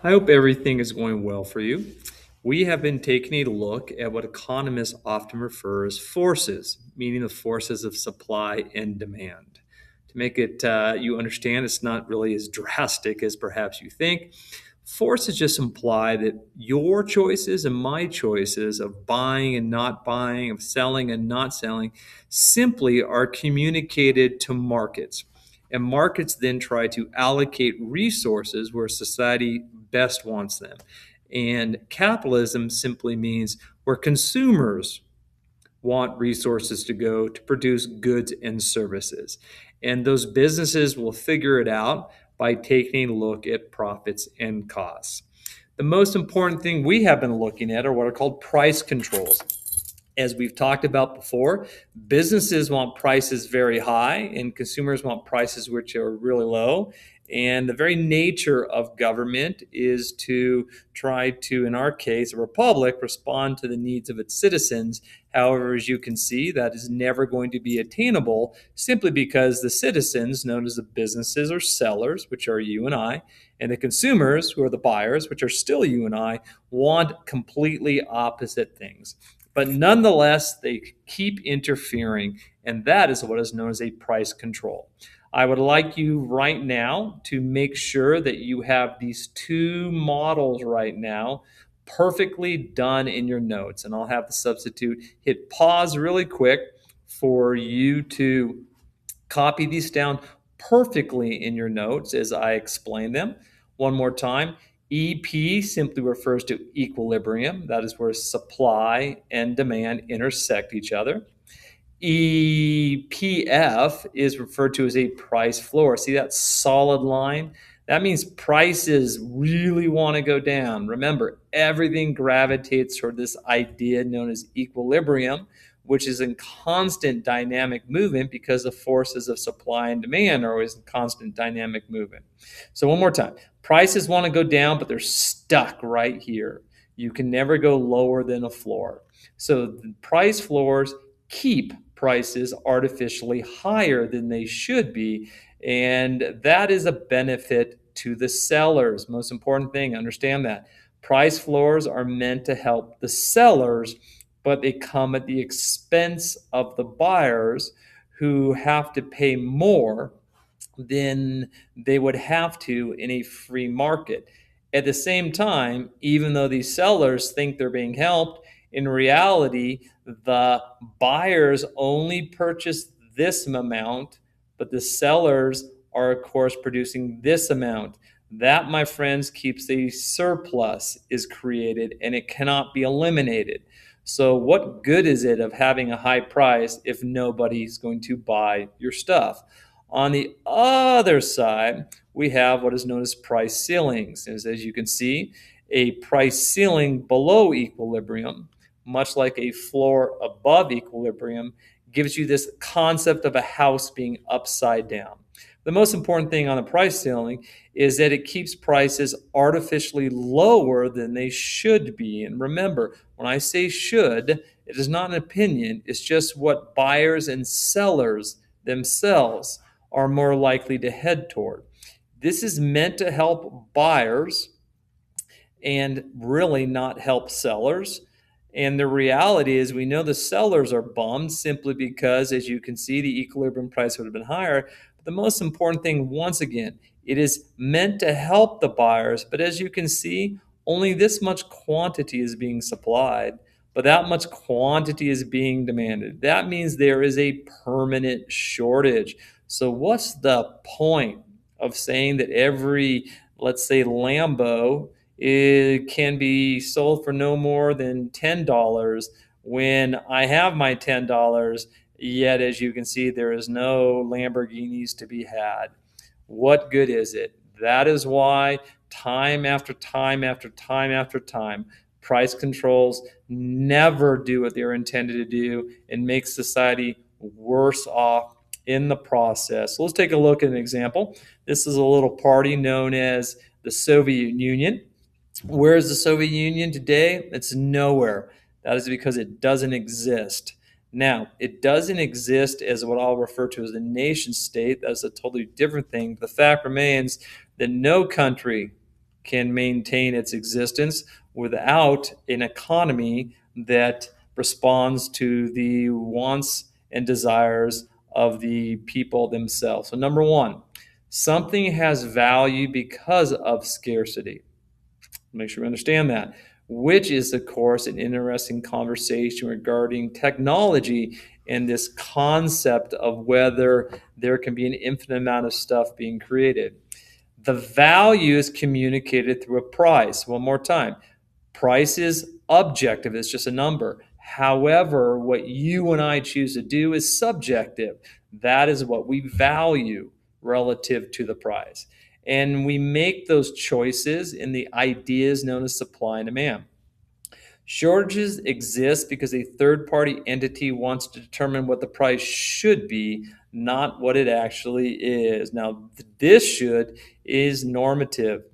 I hope everything is going well for you. We have been taking a look at what economists often refer as forces, meaning the forces of supply and demand. To make it you understand, it's not really as drastic as perhaps you think. Forces just imply that your choices and my choices of buying and not buying, of selling and not selling, simply are communicated to markets. And markets then try to allocate resources where society best wants them. And capitalism simply means where consumers want resources to go to produce goods and services. And those businesses will figure it out by taking a look at profits and costs. The most important thing we have been looking at are what are called price controls. As we've talked about before, businesses want prices very high and consumers want prices which are really low. And the very nature of government is to try to, in our case, a republic, respond to the needs of its citizens. However, as you can see, that is never going to be attainable simply because the citizens, known as the businesses or sellers, which are you and I, and the consumers, who are the buyers, which are still you and I, want completely opposite things. But nonetheless, they keep interfering, and that is what is known as a price control. I would like you right now to make sure that you have these two models right now perfectly done in your notes. And I'll have the substitute hit pause really quick for you to copy these down perfectly in your notes as I explain them. One more time. EP simply refers to equilibrium. That is where supply and demand intersect each other. EPF is referred to as a price floor. See that solid line? That means prices really want to go down. Remember, everything gravitates toward this idea known as equilibrium, which is in constant dynamic movement because the forces of supply and demand are always in constant dynamic movement. So, one more time, prices want to go down, but they're stuck right here. You can never go lower than a floor. So, the price floors keep prices artificially higher than they should be. And that is a benefit to the sellers. Most important thing, understand that. Price floors are meant to help the sellers, but they come at the expense of the buyers who have to pay more than they would have to in a free market. At the same time, even though these sellers think they're being helped, in reality, the buyers only purchase this amount, but the sellers are, of course, producing this amount. That, my friends, keeps a surplus is created and it cannot be eliminated. So, what good is it of having a high price if nobody's going to buy your stuff? On the other side, we have what is known as price ceilings. As you can see, a price ceiling below equilibrium, much like a floor above equilibrium, gives you this concept of a house being upside down. The most important thing on the price ceiling is that it keeps prices artificially lower than they should be. And remember, when I say should, it is not an opinion, it's just what buyers and sellers themselves are more likely to head toward. This is meant to help buyers and really not help sellers. And the reality is, we know the sellers are bummed simply because, as you can see, the equilibrium price would have been higher. But the most important thing, once again, it is meant to help the buyers. But as you can see, only this much quantity is being supplied, but that much quantity is being demanded. That means there is a permanent shortage. So, what's the point of saying that every, let's say, Lambo it can be sold for no more than $10 when I have my $10, yet as you can see, there is no Lamborghinis to be had. What good is it? That is why time after time after time after time, price controls never do what they're intended to do and make society worse off in the process. So let's take a look at an example. This is a little party known as the Soviet Union. Where is the Soviet Union today? It's nowhere. That is because it doesn't exist. Now, it doesn't exist as what I'll refer to as a nation state. That's a totally different thing. The fact remains that no country can maintain its existence without an economy that responds to the wants and desires of the people themselves. So, number one, something has value because of scarcity. Make sure we understand that, which is, of course, an interesting conversation regarding technology and this concept of whether there can be an infinite amount of stuff being created. The value is communicated through a price. One more time, price is objective, it's just a number. However, what you and I choose to do is subjective. That is what we value relative to the price. And we make those choices in the ideas known as supply and demand. Shortages exist because a third party entity wants to determine what the price should be, not what it actually is. Now, this should is normative.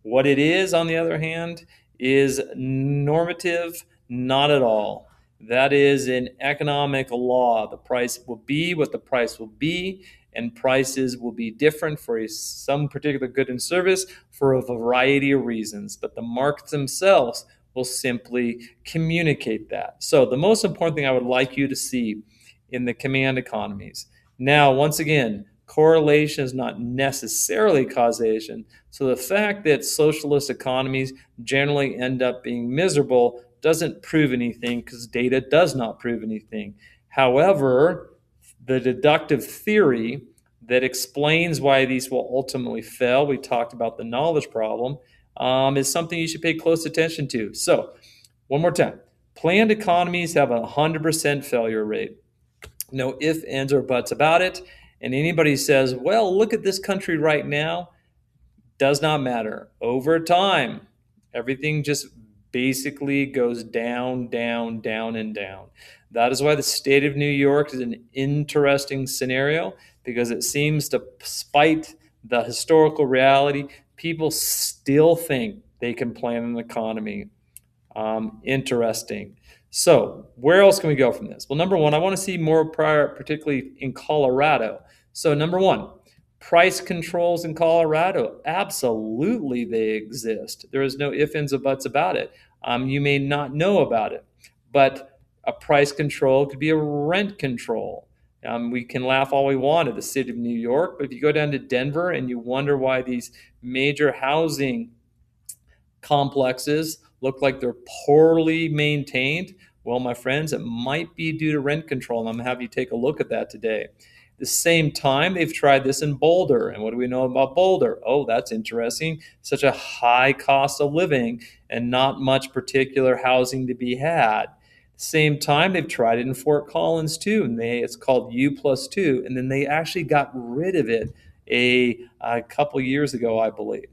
What it is, on the other hand, is normative, not at all. That is an economic law. The price will be what the price will be, and prices will be different for some particular good and service for a variety of reasons. But the markets themselves will simply communicate that. So, the most important thing I would like you to see in the command economies. Now, once again, correlation is not necessarily causation. So the fact that socialist economies generally end up being miserable doesn't prove anything, because data does not prove anything. However, the deductive theory that explains why these will ultimately fail, we talked about the knowledge problem, is something you should pay close attention to. So, one more time, planned economies have a 100% failure rate. No ifs, ands, or buts about it. And anybody says, well, look at this country right now, does not matter. Over time, everything just basically goes down, down, down, and down. That is why the state of New York is an interesting scenario, because it seems, despite the historical reality, people still think they can plan an economy. Interesting. So, where else can we go from this? Well, number one, I want to see more prior, particularly in Colorado. So, number one, price controls in Colorado. Absolutely, they exist. There is no ifs, ands, or buts about it. You may not know about it, but a price control could be a rent control. We can laugh all we want at the city of New York, but if you go down to Denver and you wonder why these major housing complexes look like they're poorly maintained, well, my friends, it might be due to rent control. And I'm going to have you take a look at that today. At the same time, they've tried this in Boulder. And what do we know about Boulder? Oh, that's interesting. Such a high cost of living and not much particular housing to be had. Same time, they've tried it in Fort Collins too, and it's called U+2, and then they actually got rid of it a couple years ago, I believe.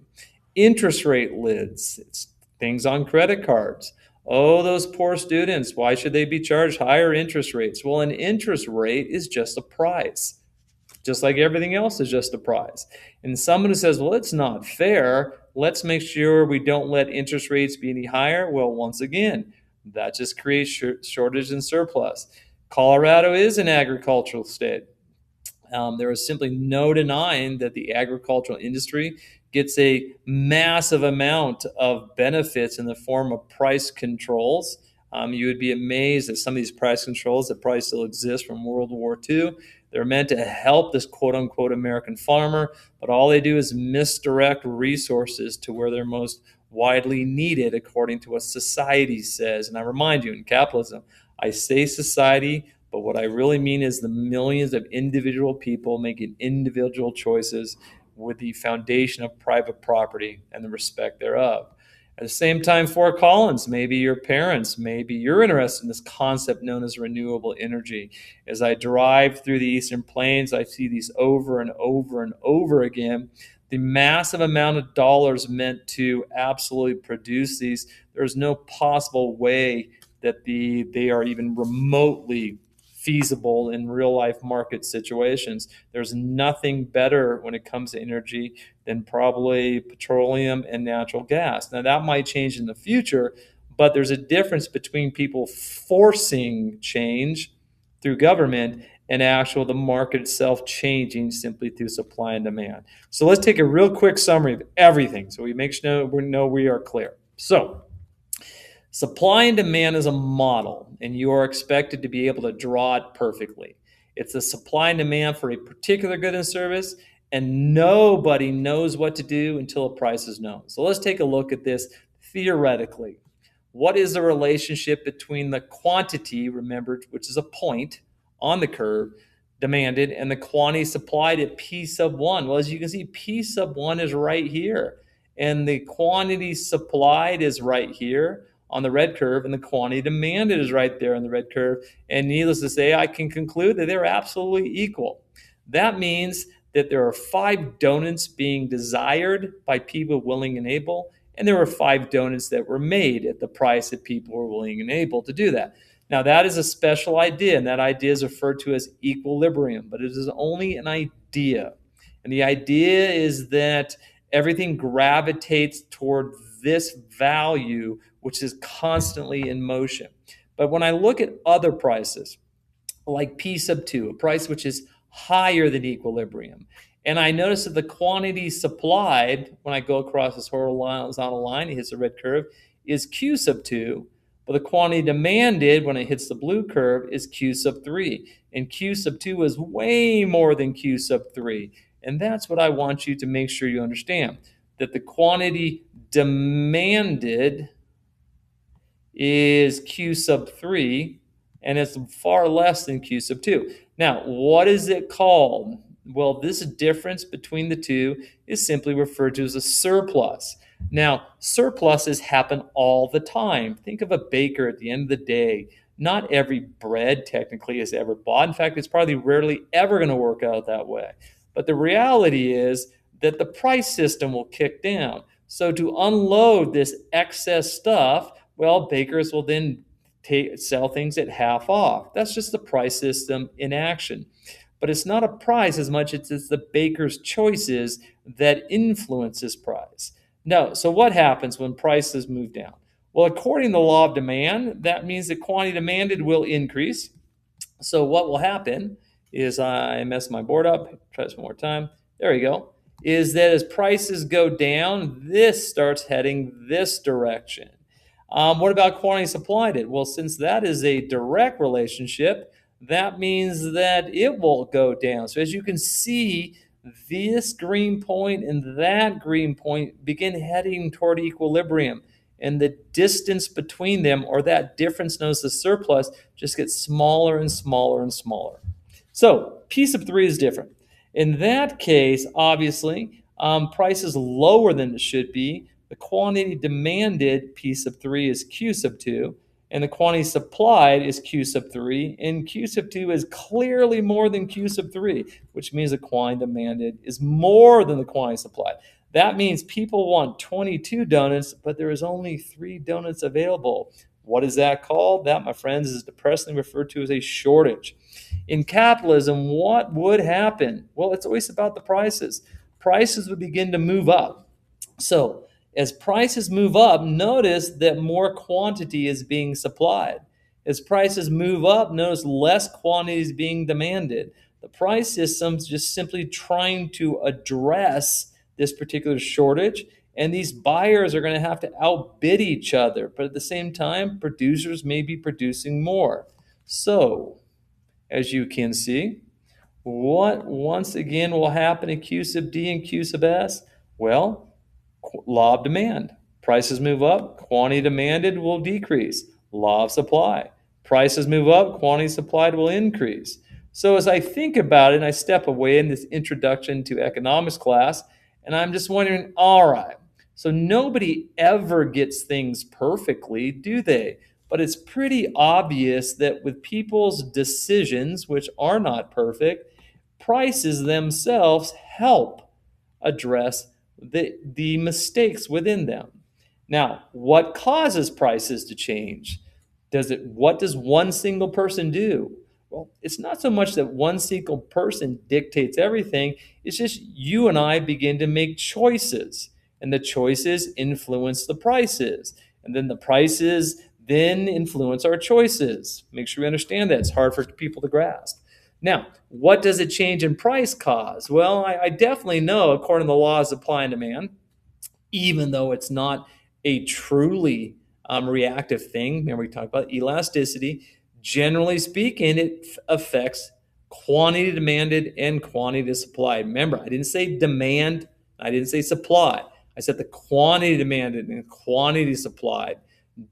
Interest rate lids, it's things on credit cards. Oh, those poor students, why should they be charged higher interest rates? Well, an interest rate is just a price, just like everything else is just a price. And someone who says, well, it's not fair, let's make sure we don't let interest rates be any higher. Well, once again, that just creates shortage and surplus. Colorado is an agricultural state. There is simply no denying that the agricultural industry gets a massive amount of benefits in the form of price controls. You would be amazed at some of these price controls that probably still exist from World War II. They're meant to help this quote-unquote American farmer, but all they do is misdirect resources to where they're most widely needed according to what society says. And I remind you, in capitalism, I say society, but what I really mean is the millions of individual people making individual choices with the foundation of private property and the respect thereof. At the same time, Fort Collins, maybe your parents, maybe you're interested in this concept known as renewable energy. As I drive through the Eastern Plains, I see these over and over and over again. The massive amount of dollars meant to absolutely produce these, there's no possible way that they are even remotely feasible in real life market situations. There's nothing better when it comes to energy than probably petroleum and natural gas. Now, that might change in the future, but there's a difference between people forcing change through government and actual the market itself changing simply through supply and demand. So let's take a real quick summary of everything so we make sure we know we are clear. So supply and demand is a model, and you are expected to be able to draw it perfectly. It's the supply and demand for a particular good and service, and nobody knows what to do until a price is known. So let's take a look at this theoretically. What is the relationship between the quantity, remember, which is a point on the curve, demanded, and the quantity supplied at P sub 1? Well, as you can see, P sub 1 is right here, and the quantity supplied is right here on the red curve, and the quantity demanded is right there on the red curve. And needless to say, I can conclude that they're absolutely equal. That means that there are 5 donuts being desired by people willing and able, and there were 5 donuts that were made at the price that people were willing and able to do that. Now, that is a special idea, and that idea is referred to as equilibrium, but it is only an idea. And the idea is that everything gravitates toward this value, which is constantly in motion. But when I look at other prices, like P sub 2, a price which is higher than equilibrium, and I notice that the quantity supplied when I go across this horizontal line, it hits the red curve, is Q sub 2, but the quantity demanded when it hits the blue curve is Q sub 3. And Q sub 2 is way more than Q sub 3. And that's what I want you to make sure you understand, that the quantity demanded is Q sub 3, and it's far less than Q sub 2. Now, what is it called? Well, this difference between the two is simply referred to as a surplus. Now, surpluses happen all the time. Think of a baker at the end of the day. Not every bread technically is ever bought. In fact, it's probably rarely ever going to work out that way. But the reality is that the price system will kick down. So to unload this excess stuff, well, bakers will then sell things at half off. That's just the price system in action. But it's not a price as much as it's the baker's choices that influences price. No, so what happens when prices move down? Well, according to the law of demand, that means the quantity demanded will increase. So what will happen is, I messed my board up, try this one more time. There we go. Is that as prices go down, this starts heading this direction. What about quantity supplied? Well, since that is a direct relationship, that means that it will go down. So as you can see, this green point and that green point begin heading toward equilibrium. And the distance between them, or that difference known as the surplus, just gets smaller and smaller and smaller. So P sub 3 is different. In that case, obviously, price is lower than it should be. The quantity demanded, P sub 3, is Q sub 2, and the quantity supplied is Q sub 3, and Q sub 2 is clearly more than Q sub 3, which means the quantity demanded is more than the quantity supplied. That means people want 22 donuts, but there is only 3 donuts available. What is that called? That, my friends, is depressingly referred to as a shortage. In capitalism, what would happen? Well, it's always about the prices. Prices would begin to move up. So as prices move up, notice that more quantity is being supplied. As prices move up, notice less quantity is being demanded. The price system's just simply trying to address this particular shortage, and these buyers are going to have to outbid each other. But at the same time, producers may be producing more. So, as you can see, what once again will happen in Q sub D and Q sub S? Well, law of demand. Prices move up, quantity demanded will decrease. Law of supply. Prices move up, quantity supplied will increase. So as I think about it, and I step away in this introduction to economics class, and I'm just wondering, all right, so nobody ever gets things perfectly, do they? But it's pretty obvious that with people's decisions, which are not perfect, prices themselves help address the mistakes within them. Now, what causes prices to change? What does one single person do? Well, it's not so much that one single person dictates everything. It's just you and I begin to make choices, and the choices influence the prices, and then the prices then influence our choices. Make sure we understand that. It's hard for people to grasp. Now, what does a change in price cause? Well, I definitely know, according to the laws of supply and demand, even though it's not a truly reactive thing. Remember, we talked about elasticity. Generally speaking, it affects quantity demanded and quantity supplied. Remember, I didn't say demand, I didn't say supply. I said the quantity demanded and quantity supplied,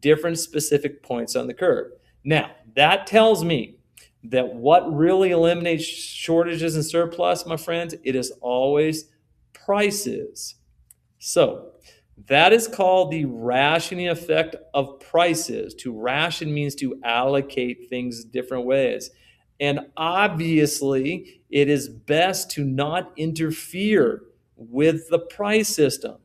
different specific points on the curve. Now, that tells me that what really eliminates shortages and surplus, my friends, it is always prices. So that is called the rationing effect of prices. To ration means to allocate things different ways. And obviously, it is best to not interfere with the price system,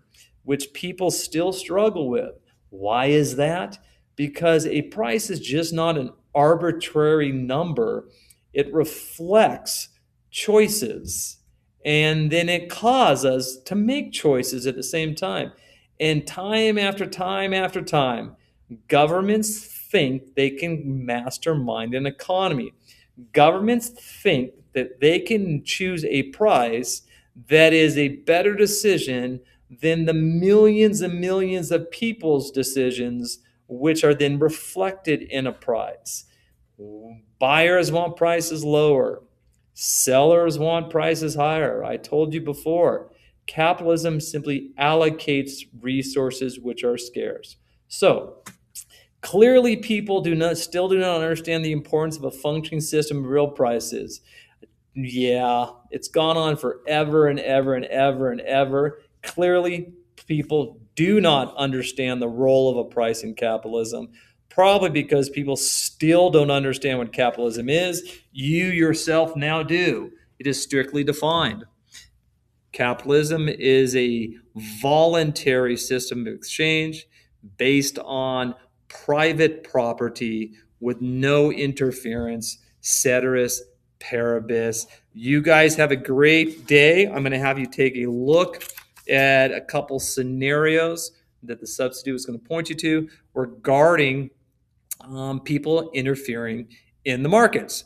which people still struggle with. Why is that? Because a price is just not an arbitrary number, it reflects choices. And then it causes us to make choices at the same time. And time after time after time, governments think they can mastermind an economy. Governments think that they can choose a price that is a better decision than the millions and millions of people's decisions, which are then reflected in a price. Buyers want prices lower. Sellers want prices higher. I told you before, capitalism simply allocates resources which are scarce. So, clearly people still do not understand the importance of a functioning system of real prices. Yeah, it's gone on forever and ever and ever and ever. Clearly, people do not understand the role of a price in capitalism, probably because people still don't understand what capitalism is. You yourself now do. It is strictly defined. Capitalism is a voluntary system of exchange based on private property with no interference, ceteris paribus. You guys have a great day. I'm going to have you take a look at a couple scenarios that the substitute is going to point you to regarding people interfering in the markets.